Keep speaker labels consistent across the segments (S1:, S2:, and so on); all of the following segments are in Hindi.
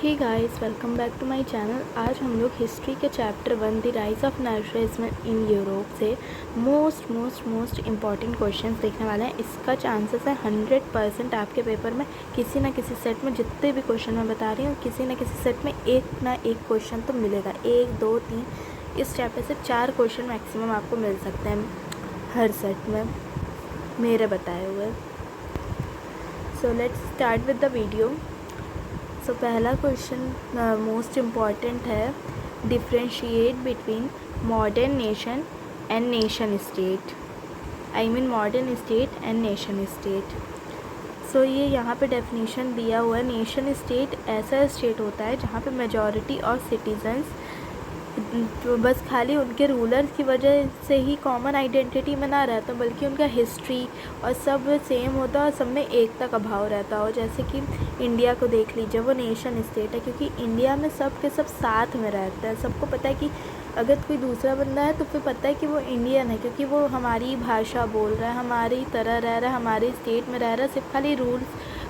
S1: Hey guys, welcome back to my channel. आज हम लोग हिस्ट्री के chapter 1 the rise of nationalism in Europe से मोस्ट इम्पॉर्टेंट क्वेश्चंस देखने वाले हैं। इसका चांसेस है 100% आपके पेपर में किसी ना किसी सेट में, जितने भी क्वेश्चन मैं बता रही हूँ, किसी ना किसी सेट में एक ना एक क्वेश्चन तो मिलेगा। 1 2 3 इस चैप्टर से 4 क्वेश्चन मैक्सिमम आपको मिल सकते हैं हर सेट में, मेरे बताए हुए। So let's start with the video. So पहला क्वेश्चन मोस्ट इम्पॉर्टेंट है, differentiate between modern nation and nation state. I mean modern state and nation state. So ये यहाँ पे डेफिनेशन दिया हुआ है। नेशन स्टेट ऐसा स्टेट होता है जहाँ पे मेजॉरिटी और सिटीजन्स तो बस खाली उनके रूलर्स की वजह से ही कॉमन आइडेंटिटी में ना रहता, बल्कि उनका हिस्ट्री और सब सेम होता और सब में एकता का भाव रहता हो। जैसे कि इंडिया को देख लीजिए, वो नेशन स्टेट है क्योंकि इंडिया में सब के सब साथ में रहते हैं। सबको पता है कि अगर कोई दूसरा बंदा है तो फिर पता है कि वो इंडियन है, क्योंकि वो हमारी भाषा बोल रहा है, हमारी तरह रह रहा है, हमारी स्टेट में रह रहा है। सिर्फ खाली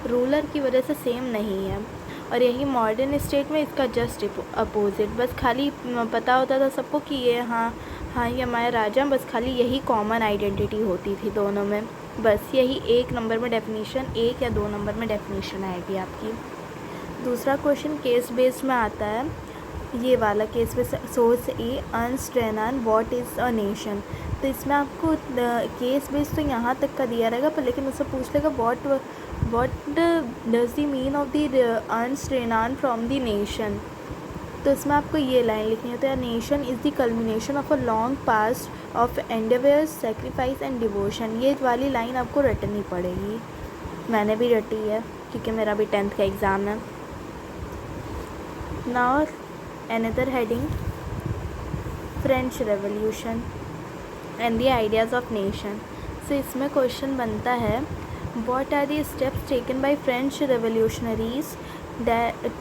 S1: रूलर की वजह से सेम नहीं है। और यही मॉडर्न स्टेट में इसका जस्ट अपोजिट, बस खाली पता होता था सबको कि ये हाँ ये हमारा राजा, बस खाली यही कॉमन आइडेंटिटी होती थी दोनों में। बस यही 1 नंबर में डेफिनेशन, 1 या 2 नंबर में डेफिनेशन आएगी आपकी। दूसरा क्वेश्चन केस बेस्ड में आता है, ये वाला case based. Source A, Ernst Renan, what is a nation. तो इसमें आपको केस बेस्ड तो यहाँ तक का दिया रहेगा, पर लेकिन उससे पूछ लेगा what does the mean of the Ernst Renan from the nation। तो इसमें आपको ये लाइन लिखनी होती है, nation is the culmination of a long past of endeavours, sacrifice and devotion. ये वाली लाइन आपको रटनी पड़ेगी, मैंने भी रटी है क्योंकि मेरा भी 10th का एग्ज़ाम है। Now another heading, French revolution and the ideas of nation. So इसमें क्वेश्चन बनता है, what are the steps taken by French revolutionaries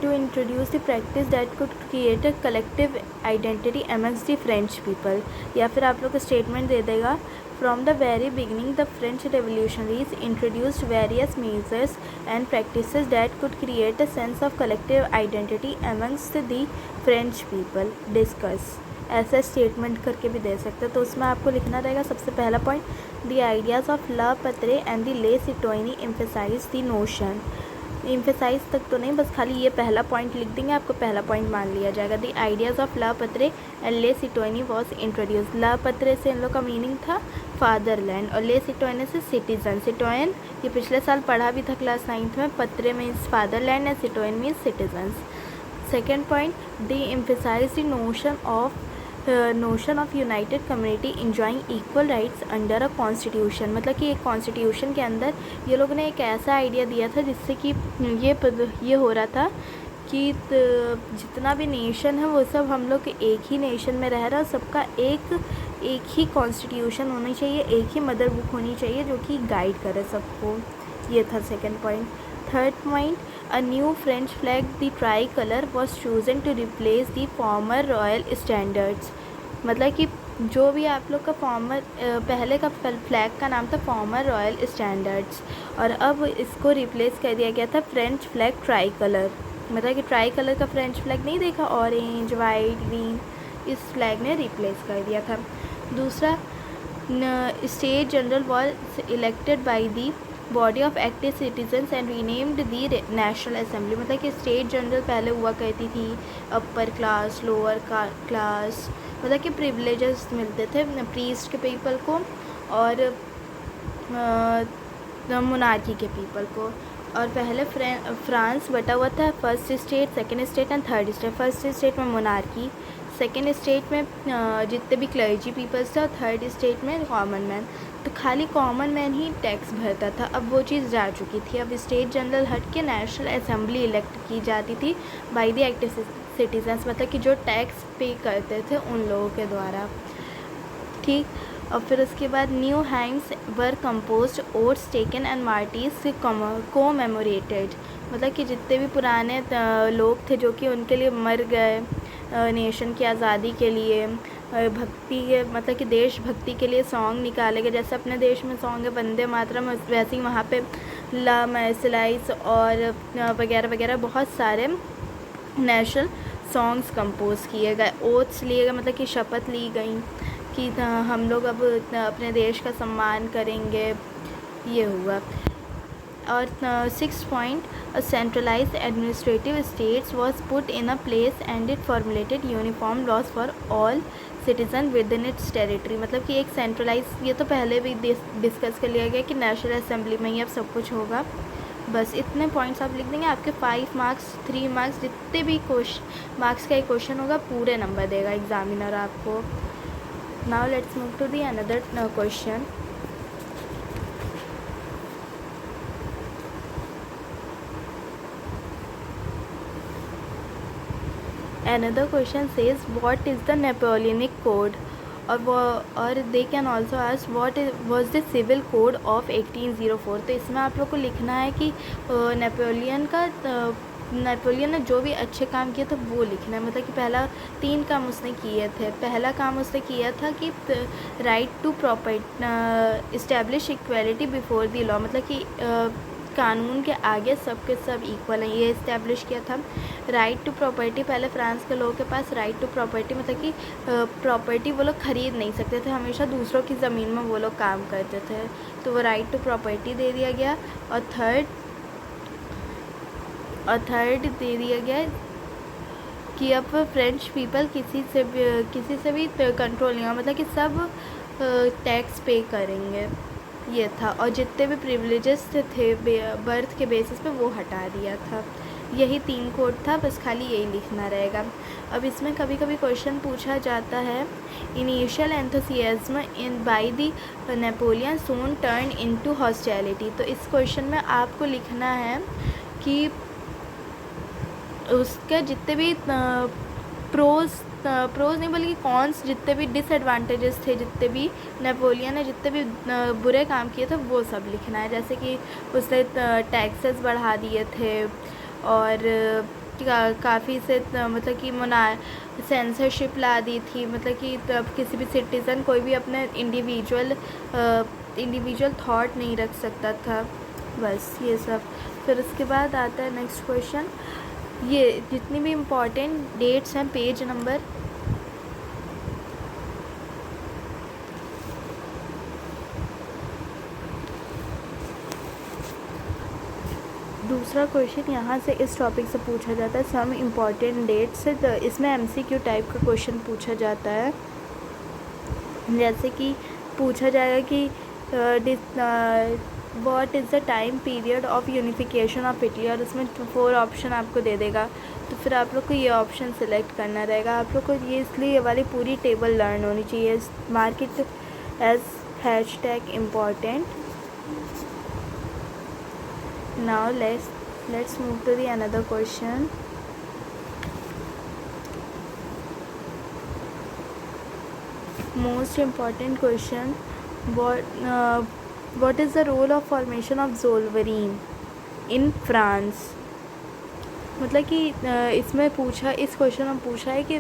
S1: to introduce the practice that could create a collective identity amongst the French people। या फिर आप लोग स्टेटमेंट दे देगा, from the very beginning the French revolutionaries introduced various measures and practices that could create a sense of collective identity amongst the French people। Discuss, ऐसा स्टेटमेंट करके भी दे सकते हैं। तो उसमें आपको लिखना रहेगा, सबसे पहला पॉइंट, द आइडियाज़ ऑफ ला पत्रे एंड द ले सिटोइनी एम्फेसाइज द नोशन। एम्फेसाइज तक तो नहीं, बस खाली ये पहला पॉइंट लिख देंगे, आपको पहला पॉइंट मान लिया जाएगा। द आइडियाज़ ऑफ ला पत्रे एंड ले सिटोइनी वॉज इंट्रोड्यूस। ला पत्रे से इन लोग का मीनिंग था फादरलैंड, और ले सिटोइनी से सिटीजन। सिटोयन ये पिछले साल पढ़ा भी था क्लास 9th में। पत्रे मीन्स फादरलैंड एंड सिटोयन means citizens. Second point, the emphasise the notion of united community enjoying equal rights under a constitution. मतलब कि एक कॉन्स्टिट्यूशन के अंदर ये लोगों ने एक ऐसा आइडिया दिया था जिससे कि ये हो रहा था कि जितना भी नेशन है वो सब हम लोग एक ही नेशन में रह रहा है, सबका एक ही कॉन्स्टिट्यूशन होनी चाहिए, एक ही मदर बुक होनी चाहिए जो कि गाइड करे सबको। ये था second point. Third point, a new French flag, the tricolor, was chosen to replace the former royal standards। मतलब कि जो भी आप लोग का पहले का फ्लैग का नाम था फॉर्मर रॉयल स्टैंडर्ड्स, और अब इसको रिप्लेस कर दिया गया था फ्रेंच फ्लैग ट्राई कलर। मतलब कि ट्राई कलर का फ्रेंच फ्लैग नहीं देखा, ऑरेंज वाइट ग्रीन, इस फ्लैग ने रिप्लेस कर दिया था। दूसरा, state general was elected by the body of active citizens and renamed the national assembly. मतलब कि स्टेट जनरल पहले हुआ करती थी, अपर क्लास, लोअर क्लास, मतलब कि प्रिविलेजेस मिलते थे प्रीस्ट के पीपल को और मोनार्की के पीपल को। और पहले फ्रांस बटा हुआ था, first state, second state and third state. First state में मोनार्की, सेकेंड स्टेट में जितने भी क्लर्जी पीपल्स थे, और थर्ड स्टेट में कॉमन मैन। तो खाली कॉमन मैन ही टैक्स भरता था, अब वो चीज़ जा चुकी थी। अब स्टेट जनरल हट के नेशनल असेंबली इलेक्ट की जाती थी बाय द एक्टिव सिटीजन्स, मतलब कि जो टैक्स पे करते थे उन लोगों के द्वारा। ठीक, और फिर उसके बाद new hymns were compose, oaths taken and martyrs commemorated. मतलब कि जितने भी पुराने लोग थे जो कि उनके लिए मर गए नेशन की आज़ादी के लिए, भक्ति के मतलब कि देशभक्ति के लिए सॉन्ग निकाले गए। जैसे अपने देश में सॉन्ग है वंदे मातरम, वैसे ही वहाँ पे ला मैसलाइस और वगैरह वगैरह बहुत सारे नेशनल सॉन्ग्स कंपोज किए गए, ओथ्स लिए गए, मतलब कि शपथ ली गई कि हम लोग अब अपने देश का सम्मान करेंगे, ये हुआ। और 6 point, a centralized administrative states was put in a place and it formulated uniform laws for all citizen within its territory. मतलब कि एक सेंट्रलाइज, ये तो पहले भी डिस्कस कर लिया गया कि नेशनल असेंबली में ही अब सब कुछ होगा। बस इतने पॉइंट्स आप लिख देंगे, आपके 5 मार्क्स 3 मार्क्स जितने भी क्वेश्चन मार्क्स का एक क्वेश्चन होगा पूरे नंबर देगा एग्जामिनर आपको। Now let's move to the another question. Another question says what is the Napoleonic Code, और they can also ask what was the civil code of 1804। तो इसमें आप लोग को लिखना है कि नेपोलियन ने जो भी अच्छे काम किए थे वो लिखना है। मतलब कि पहला 3 काम उसने किए थे। पहला काम उसने किया था कि right to property, establish equality before the law, मतलब कि कानून के आगे सबके सब इक्वल हैं, ये इस्टेब्लिश किया था। राइट टू प्रॉपर्टी, पहले फ्रांस के लोगों के पास राइट टू प्रॉपर्टी, मतलब कि प्रॉपर्टी वो लोग खरीद नहीं सकते थे, हमेशा दूसरों की ज़मीन में वो लोग काम करते थे, तो वो राइट टू प्रॉपर्टी दे दिया गया। और थर्ड दे दिया गया कि अब फ्रेंच पीपल किसी से भी कंट्रोल नहीं हुआ, मतलब कि सब टैक्स पे करेंगे, ये था। और जितने भी प्रिविलेजेस थे बर्थ के बेसिस पे वो हटा दिया था। यही 3 कोड था, बस खाली यही लिखना रहेगा। अब इसमें कभी कभी क्वेश्चन पूछा जाता है, initial enthusiasm in by the Napoleon soon turn into hostility. तो इस क्वेश्चन में आपको लिखना है कि उसके जितने भी प्रोज नहीं बल्कि कॉन्स, जितने भी डिसएडवांटेजेस थे, जितने भी नेपोलियन ने जितने भी बुरे काम किए थे वो सब लिखना है। जैसे कि उसने टैक्सेस बढ़ा दिए थे और काफ़ी से मतलब कि सेंसरशिप ला दी थी, मतलब कि तब किसी भी सिटीज़न कोई भी अपने इंडिविजुअल थॉट नहीं रख सकता था, बस ये सब। फिर उसके बाद आता है नेक्स्ट क्वेश्चन। ये जितनी भी इम्पॉर्टेंट डेट्स हैं पेज नंबर दूसरा क्वेश्चन यहाँ से इस टॉपिक से पूछा जाता है, सम इम्पॉर्टेंट डेट्स। इसमें एमसीक्यू टाइप का क्वेश्चन पूछा जाता है। जैसे कि पूछा जाएगा कि what is the time period of unification of Italy, और उसमें 4 ऑप्शन आपको दे देगा, तो फिर आप लोग को ये ऑप्शन सेलेक्ट करना रहेगा। आप लोग को ये इसलिए ये वाली पूरी टेबल लर्न होनी चाहिए। Mark it as hashtag important. Now let's move to the another question. Most important question, what is the role of formation of Zolvarine in France। मतलब कि इसमें इस क्वेश्चन में पूछा है कि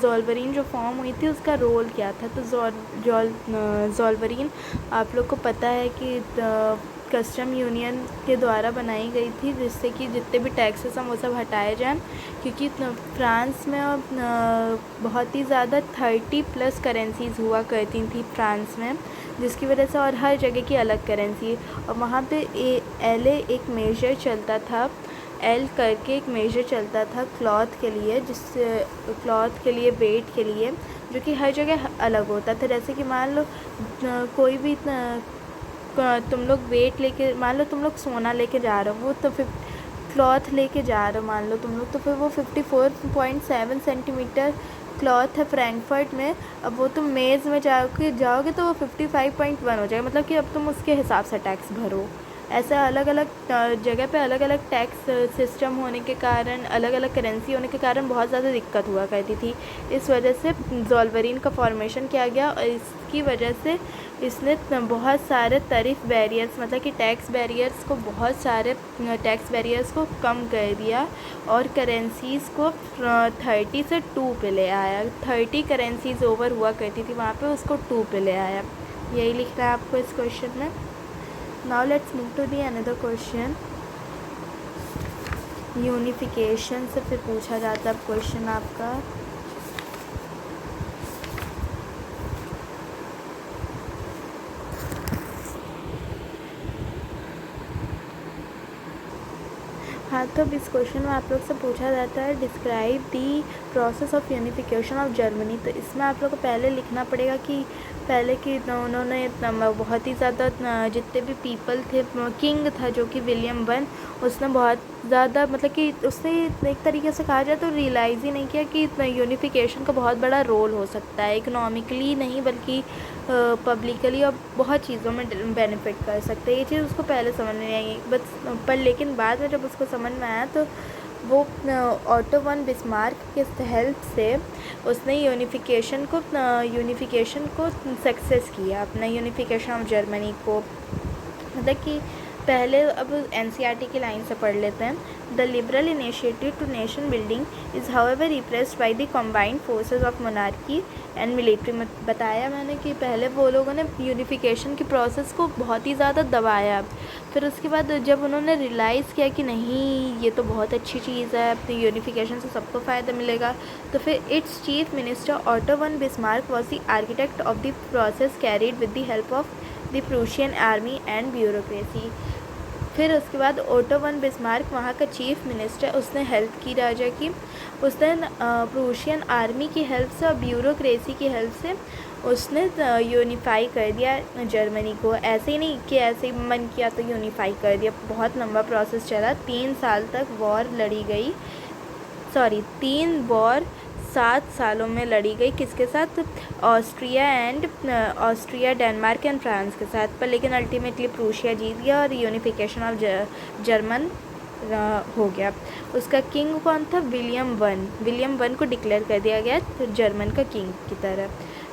S1: ज़ोल्वरीन जो फॉर्म हुई थी उसका रोल क्या था। तो ज़ोल्वरीन आप लोग को पता है कि कस्टम यूनियन के द्वारा बनाई गई थी, जिससे कि जितने भी टैक्सेस हैं वो सब हटाए जाएं, क्योंकि फ्रांस में बहुत ही ज़्यादा 30+ करेंसीज़ हुआ करती थी फ्रांस में, जिसकी वजह से, और हर जगह की अलग करेंसी। और वहाँ पे LA एक मेजर चलता था, L करके एक मेजर चलता था क्लॉथ के लिए, क्लॉथ के लिए, वेट के लिए, जो कि हर जगह अलग होता था। जैसे कि मान लो कोई भी तुम लोग वेट लेके, मान लो तुम लोग सोना लेके जा रहे हो, वो तो फिर क्लॉथ लेके जा रहे हो मान लो तुम लोग, तो फिर वो 54.7 सेंटीमीटर क्लॉथ है फ्रैंकफर्ट में। अब वो तुम मेज़ में जाओगे तो वो 55.1 हो जाएगा, मतलब कि अब तुम उसके हिसाब से टैक्स भरो। ऐसे अलग अलग जगह पे अलग अलग टैक्स सिस्टम होने के कारण, अलग अलग करेंसी होने के कारण बहुत ज़्यादा दिक्कत हुआ करती थी। इस वजह से ज़ोल्वरीन का फॉर्मेशन किया गया, और इसकी वजह से इसने बहुत सारे टैरिफ बैरियर्स, मतलब कि टैक्स बैरियर्स को कम कर दिया, और करेंसीज़ को 30 से 2 पे ले आया। 30 करेंसीज़ ओवर हुआ करती थी वहाँ पे, उसको 2 पे ले आया। यही लिखना है आपको इस क्वेश्चन में। Now let's move to the another question. Unification से फिर पूछा जाता है क्वेश्चन आपका। हाँ, तो अब इस क्वेश्चन में आप लोग से पूछा जाता है describe the process of unification of Germany. तो इसमें आप लोग को पहले लिखना पड़ेगा कि पहले कि उन्होंने बहुत ही ज़्यादा जितने भी पीपल थे, किंग था जो कि विलियम वन, उसने बहुत ज़्यादा मतलब कि उसने एक तरीके से कहा जाए तो रियलाइज़ ही नहीं किया कि यूनिफिकेशन का बहुत बड़ा रोल हो सकता है, इकोनॉमिकली नहीं बल्कि पब्लिकली और बहुत चीज़ों में बेनिफिट कर सकते हैं। ये चीज़ उसको पहले समझ नहीं आई बस, पर लेकिन बाद में जब उसको समझ में आया तो वो ऑटो वन बिस्मार्क के हेल्प से उसने यूनिफिकेशन को सक्सेस किया, अपना यूनिफिकेशन ऑफ जर्मनी को। मतलब कि पहले अब एनसीईआरटी की लाइन से पढ़ लेते हैं। The liberal initiative to nation building is however repressed by the combined forces of monarchy and military. में बताया मैंने कि पहले वो लोगों ने यूनिफिकेशन की प्रोसेस को बहुत ही ज़्यादा दबाया, फिर उसके बाद जब उन्होंने रियलाइज़ किया कि नहीं ये तो बहुत अच्छी चीज़ है, अपनी यूनिफिकेशन से सबको फ़ायदा मिलेगा, तो फिर it's chief minister auto von Bismarck was the architect of the process carried with the help of the Prussian army and bureaucracy. फिर उसके बाद ऑटो वन बिस्मार्क वहाँ का चीफ मिनिस्टर, उसने हेल्प की राजा की, उसने प्रूशियन आर्मी की हेल्प से और ब्यूरोक्रेसी की हेल्प से उसने यूनिफाई कर दिया जर्मनी को। ऐसे ही नहीं कि ऐसे ही मन किया तो यूनिफाई कर दिया, बहुत लंबा प्रोसेस चला, 3 साल तक वॉर लड़ी गई, 3 वॉर 7 सालों में लड़ी गई। किसके साथ? ऑस्ट्रिया, डेनमार्क एंड फ्रांस के साथ, पर लेकिन अल्टीमेटली प्रूशिया जीत गया और यूनिफिकेशन ऑफ जर्मन हो गया। उसका किंग कौन था? विलियम वन को डिक्लेयर कर दिया गया जर्मन का किंग की तरह।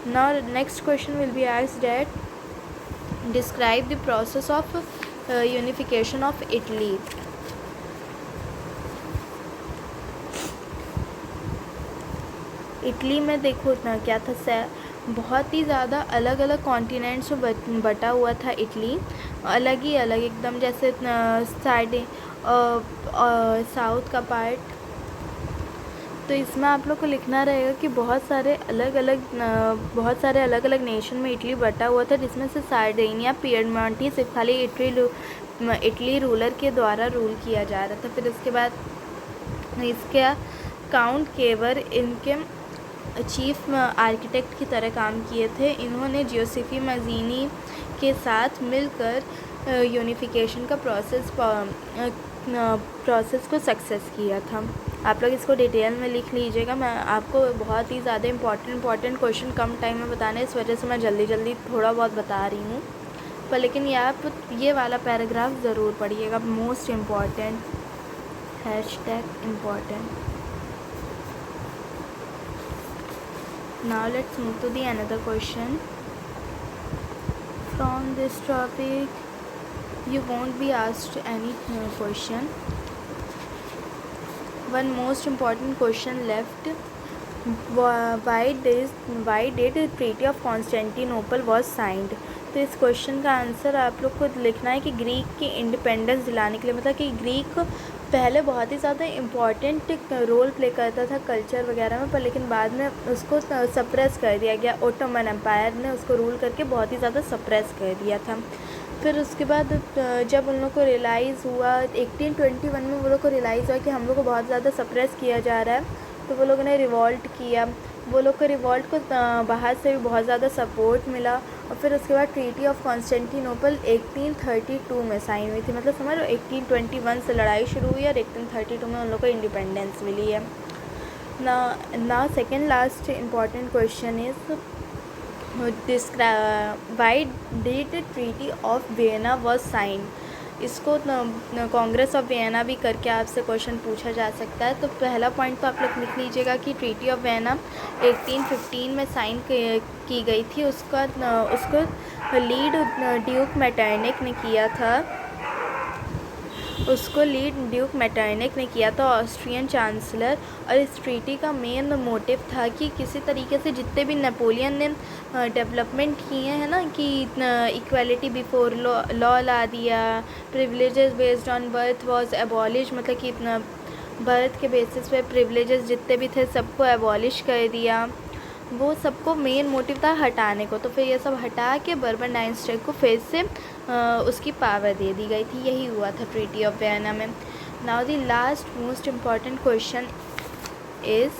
S1: Now next question will be asked that describe the process of unification of Italy. Italy में देखो इतना क्या था, बहुत ही ज़्यादा अलग अलग कॉन्टिनेंट्स में बटा हुआ था इटली, अलग ही अलग एकदम, जैसे साइड साउथ का पार्ट। तो इसमें आप लोग को लिखना रहेगा कि बहुत सारे अलग अलग नेशन में इटली बटा हुआ था, जिसमें से सार्डिनिया, पिएडमोंटी सिर्फ खाली इटली रूलर के द्वारा रूल किया जा रहा था। फिर उसके बाद इसका काउंट केवर इनके चीफ आर्किटेक्ट की तरह काम किए थे। इन्होंने जियोसेफी मज़ीनी के साथ मिलकर यूनिफिकेशन का प्रोसेस को सक्सेस किया था। आप लोग इसको डिटेल में लिख लीजिएगा। मैं आपको बहुत ही ज़्यादा इम्पॉर्टेंट क्वेश्चन कम टाइम में बताने, इस वजह से मैं जल्दी थोड़ा बहुत बता रही हूँ, पर लेकिन ये वाला पैराग्राफ ज़रूर पढ़िएगा, most important, #important। Now let's move to the another question. From this topic you won't be asked any question. One most important question left. Why did the Treaty of Constantinople was signed? तो इस क्वेश्चन का आंसर आप लोग को लिखना है कि ग्रीक की इंडिपेंडेंस दिलाने के लिए, मतलब कि ग्रीक पहले बहुत ही ज़्यादा इम्पॉर्टेंट रोल प्ले करता था कल्चर वगैरह में, पर लेकिन बाद में उसको सप्रेस कर दिया गया। ओटोमन एम्पायर ने उसको रूल करके बहुत ही ज़्यादा सप्रेस कर दिया था। फिर उसके बाद जब उन लोग को रियलाइज़ हुआ 1821 में, वो लोग को रियलाइज़ हुआ कि हम लोग को बहुत ज़्यादा सप्रेस किया जा रहा है, तो वो लोगों ने रिवॉल्ट किया। वो लोग को रिवॉल्ट को बाहर से भी बहुत ज़्यादा सपोर्ट मिला, और फिर उसके बाद ट्रीटी ऑफ कॉन्स्टेंटिनोपल 1832 में साइन हुई थी। मतलब समझ लो 1821 से लड़ाई शुरू हुई और 1832 में उन लोग को इंडिपेंडेंस मिली है ना। Second last important question is why did treaty of Vienna was sign. इसको कांग्रेस ऑफ वियना भी करके आपसे क्वेश्चन पूछा जा सकता है। तो पहला पॉइंट तो आप लोग लिख लीजिएगा कि ट्रीटी ऑफ वियना 1815 में साइन की गई थी। उसको लीड ड्यूक मेटरनिक ने किया था। उसको लीड ड्यूक मेटरनिक ने किया था, ऑस्ट्रियन चांसलर। और इस ट्रीटी का मेन मोटिव था कि किसी तरीके से जितने भी नेपोलियन ने डेवलपमेंट किए हैं ना, कि इक्वालिटी बिफोर लॉ ला दिया, privileges based on birth was abolish, मतलब कि इतना बर्थ के बेसिस पे प्रिविलेजेस जितने भी थे सबको एबॉलिश कर दिया, वो सबको मेन मोटिव था हटाने को। तो फिर ये सब हटा के बर्बन डायनेस्टी को फिर से उसकी पावर दे दी गई थी। यही हुआ था ट्रीटी ऑफ वियना में। Now the last most important question is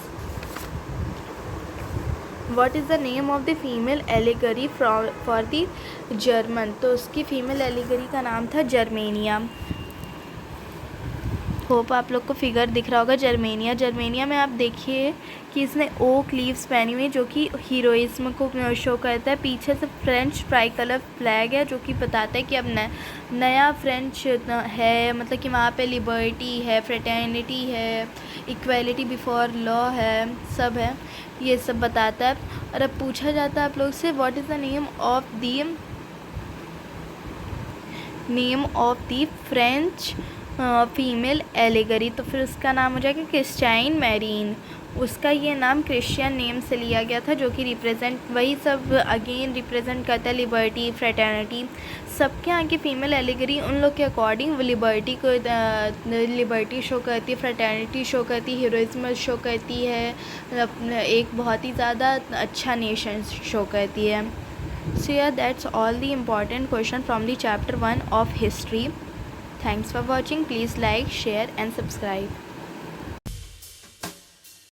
S1: what is the name of the female allegory for the German. तो उसकी फीमेल एलिगरी का नाम था जर्मेनिया। होप आप लोग को फिगर दिख रहा होगा। जर्मेनिया में आप देखिए कि इसने ओक लीव्स पहनी हुई, जो कि हीरोइज्म को शो करता है। पीछे से फ्रेंच ट्राई कलर फ्लैग है, जो कि बताता है कि अब नया फ्रेंच है, मतलब कि वहाँ पे लिबर्टी है, फ्रेटर्निटी है, इक्वालिटी बिफोर लॉ है, सब है, ये सब बताता है। और अब पूछा जाता है आप लोग से what is the name of the French female allegory. तो फिर उसका नाम हो जाएगा क्रिस्टाइन मैरीन। उसका ये नाम क्रिश्चियन नेम से लिया गया था, जो कि वही सब अगेन रिप्रेजेंट करता है लिबर्टी, फ्रेटर्निटी। सबके यहाँ की फ़ीमेल एलिगरी उन लोग के अकॉर्डिंग लिबर्टी शो करती है, फ्रेटर्निटी शो करती है, हीरोइज्म शो करती है, एक बहुत ही ज़्यादा अच्छा नेशन शो करती है। So yeah, that's all the important question from the chapter 1 of history. Thanks for watching. Please like, share and subscribe.